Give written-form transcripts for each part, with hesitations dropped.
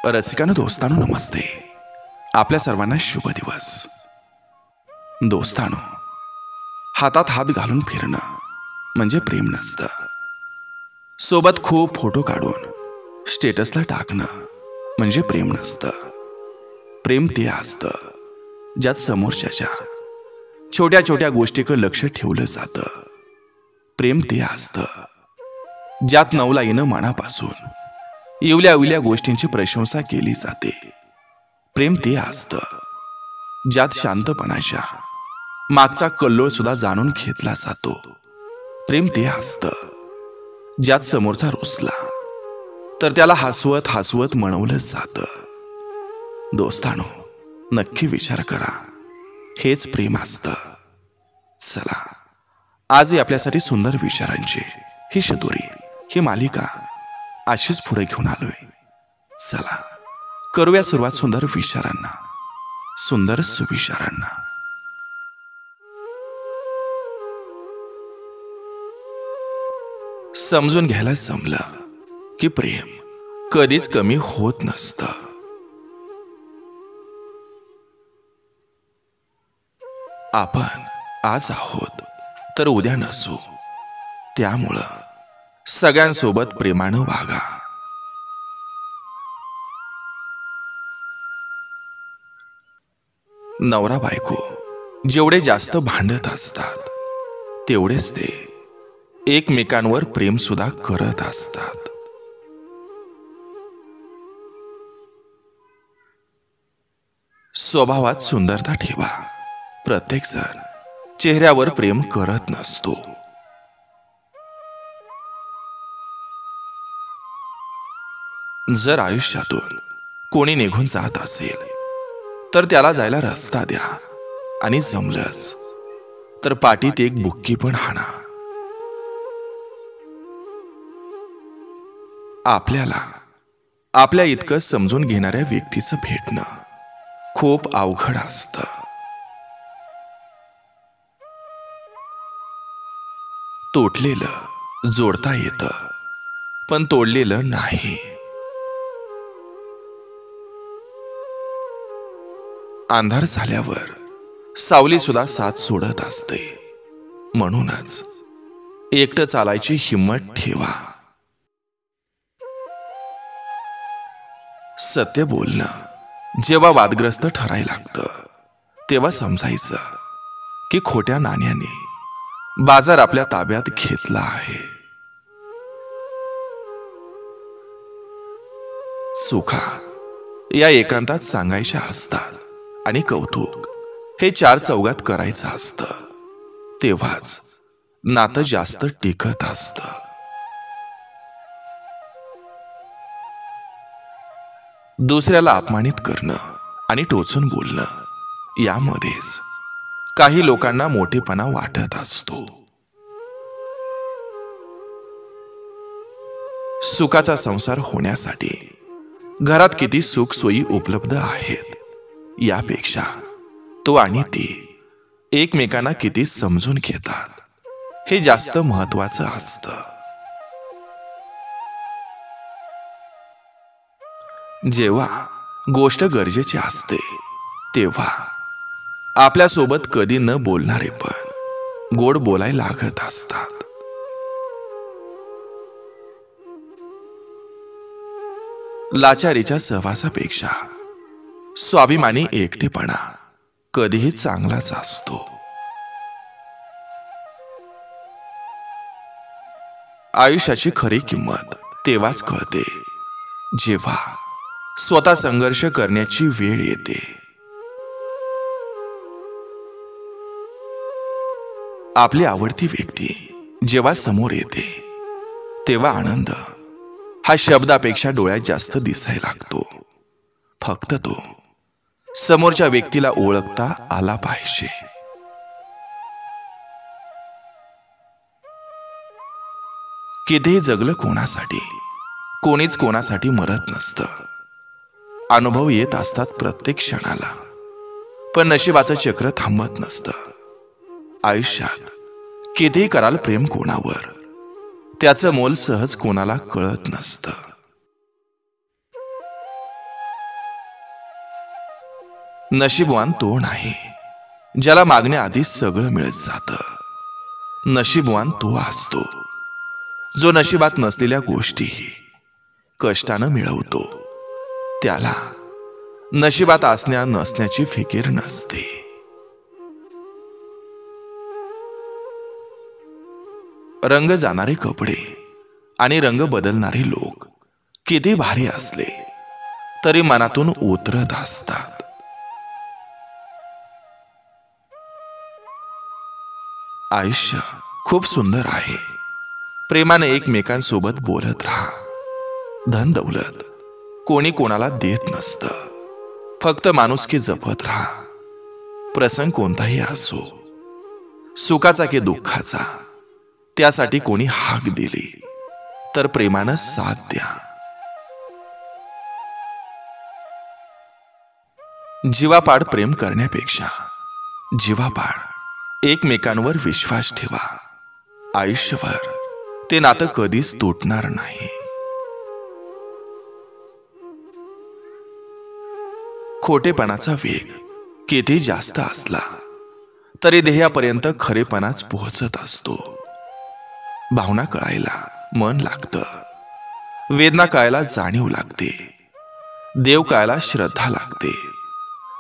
रसिकांनो, दोस्तांनो, नमस्ते. आपल्या सर्वांना शुभ दिवस. दोस्तांनो, हातात हात घालून फिरणं म्हणजे प्रेम नसतं. सोबत खूप फोटो काढून स्टेटसला टाकणं म्हणजे प्रेम नसतं. प्रेम ते असतं ज्यात समोरच्याच्या छोट्या छोट्या गोष्टीकडे लक्ष ठेवलं जातं. प्रेम ते असतं ज्यात नवलाईनं मनापासून इवल्या गोष्टींची प्रशंसा केली जाते. प्रेम ते असतं ज्यात शांतपणाच्या मागचा कल्लोळ सुद्धा जाणून घेतला जातो. प्रेम ते असतं ज्यात समोरचा रुसला तर त्याला हसवत हसवत मनवलं जातं. दोस्तांनो, नक्की विचार करा, हेच प्रेम असतं. चला, आजही आपल्यासाठी सुंदर विचारांची ही शतोरी, ही मालिका अशीच पुढे घेऊन आलोय. चला, करूया सुरुवात सुंदर विचारांना, सुंदर सुविचारांना. समजून घ्यायला जमलं की प्रेम कधीच कमी होत नसतं. आपण आज आहोत तर उद्या नसू. त्यामुळं सगळ्यांसोबत प्रेमानं वागा. नवरा बायको जेवढे जास्त भांडत असतात तेवढेच ते एकमेकांवर प्रेम सुद्धा करत असतात. स्वभावात सुंदरता ठेवा. प्रत्येक जण चेहऱ्यावर प्रेम करत नसतो. जर आयुष्यातून कोणी निघून जात असेल तर त्याला जायला रस्ता द्या आणि जमलंच तर पाठीत एक बुक्की पण हाणा. आपल्याला आपल्या इतकं समजून घेणाऱ्या व्यक्तीचं भेटणं खूप अवघड असतं. तोडलेलं जोडता येतं पण तोडलेलं नाही. अंधार झाल्यावर सावली सुद्धा साथ सोडत असते. म्हणूनच एकटं चालायची हिम्मत ठेवा. सत्य बोलणं जेव्हा वादग्रस्त ठरायला लागतं तेव्हा समजायचं की खोट्या नाण्याने बाजार आपल्या ताब्यात घेतला आहे. चुका या एकांतात सांगायच्या असतात आणि कौतुक हे चार चौघात करायचं असतं. तेव्हाच नातं जास्त टिकत असतं. दुसऱ्याला अपमानित करणं आणि टोचून बोलणं यामध्येच काही लोकांना मोठेपणा वाटत असतो. सुखाचा संसार होण्यासाठी घरात किती सुख सोयी उपलब्ध आहेत यापेक्षा तो आणि ती एकमेकांना किती समजून घेतात हे जास्त महत्वाचं असतं. जेव्हा गोष्ट गरजेची असते तेव्हा आपल्यासोबत कधी न बोलणारे पण गोड बोलायला लागत असतात. लाचारीच्या सहवासापेक्षा स्वाभिमानी एकटेपणा कधीही चांगलाच असतो. आयुष्याची खरी किंमत तेव्हाच कळते जेव्हा स्वतः संघर्ष करण्याची वेळ येते. आपली आवडती व्यक्ती जेव्हा समोर येते तेव्हा आनंद हा शब्दापेक्षा डोळ्यात जास्त दिसायला लागतो. फक्त तो समोरच्या व्यक्तीला ओळखता आला पाहिजे. कितीही जगलं कोणासाठी, कोणीच कोणासाठी मरत नसतं. अनुभव येत असतात प्रत्येक क्षणाला, पण नशिबाचं चक्र थांबत नसतं. आयुष्यात कितीही कराल प्रेम कोणावर, त्याचं मोल सहज कोणाला कळत नसतं. नशीबवान तो नाही ज्याला मागण्याआधी सगळं मिळत जातं. नशीबवान तो असतो जो नशिबात नसलेल्या गोष्टीही कष्टानं मिळवतो. त्याला नशिबात असण्या नसण्याची फिकीर नसते. रंग जाणारे कपडे आणि रंग बदलणारे लोक किती भारी असले तरी मनातून उतरत असतात. आयुष्य खूप सुंदर आहे. प्रेमाने एकमेकांसोबत बोलत राहा. धन दौलत कोणी कोणाला देत नसतं. फक्त माणुसकी जपत राहा. प्रसंग कोणताही असो, सुखाचा की दुःखाचा, त्यासाठी कोणी हाक दिली तर प्रेमानं साथ द्या. जीवापाड प्रेम करण्यापेक्षा जीवापाड एकमेकांवर विश्वास ठेवा. आयुष्यभर ते नातं कधीच तुटणार नाही. खोटेपणाचा वेग किती जास्त असला तरी ध्येयापर्यंत खरेपणाच पोहोचत असतो. भावना कळायला मन लागतं. वेदना कळायला जाणीव लागते. देव कळायला श्रद्धा लागते.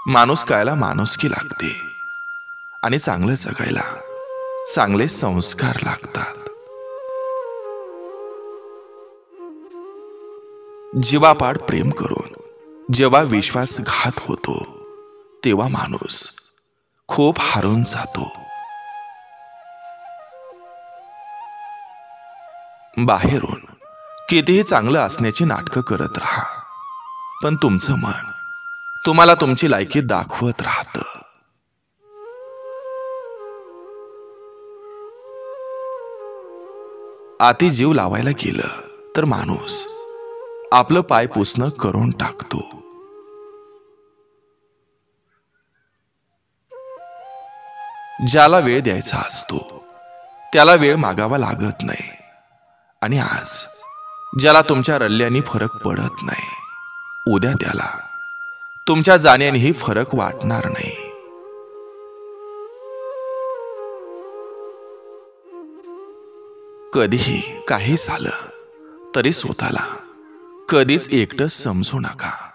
माणूस कळायला माणुसकी लागते. आणि चांगलं जगायला चांगले संस्कार लागतात. जीवापाड प्रेम करून जेव्हा विश्वासघात होतो तेव्हा माणूस खूप हारून जातो. बाहेरून कितीही चांगलं असण्याची नाटकं करत राहा, पण तुमचं मन तुम्हाला तुमची लायकी दाखवत राहतं. आती जीव लावायला गेलं तर माणूस आपलं पाय पुसणं करून टाकतो. ज्याला वेळ द्यायचा असतो त्याला वेळ मागावा लागत नाही. आणि आज ज्याला तुमच्या रल्ल्यानी फरक पडत नाही, उद्या त्याला तुमच्या जाण्यानेही फरक वाटणार नाही. कधीही काही झालं तरी स्वतःला कधीच एकटं समजू नका.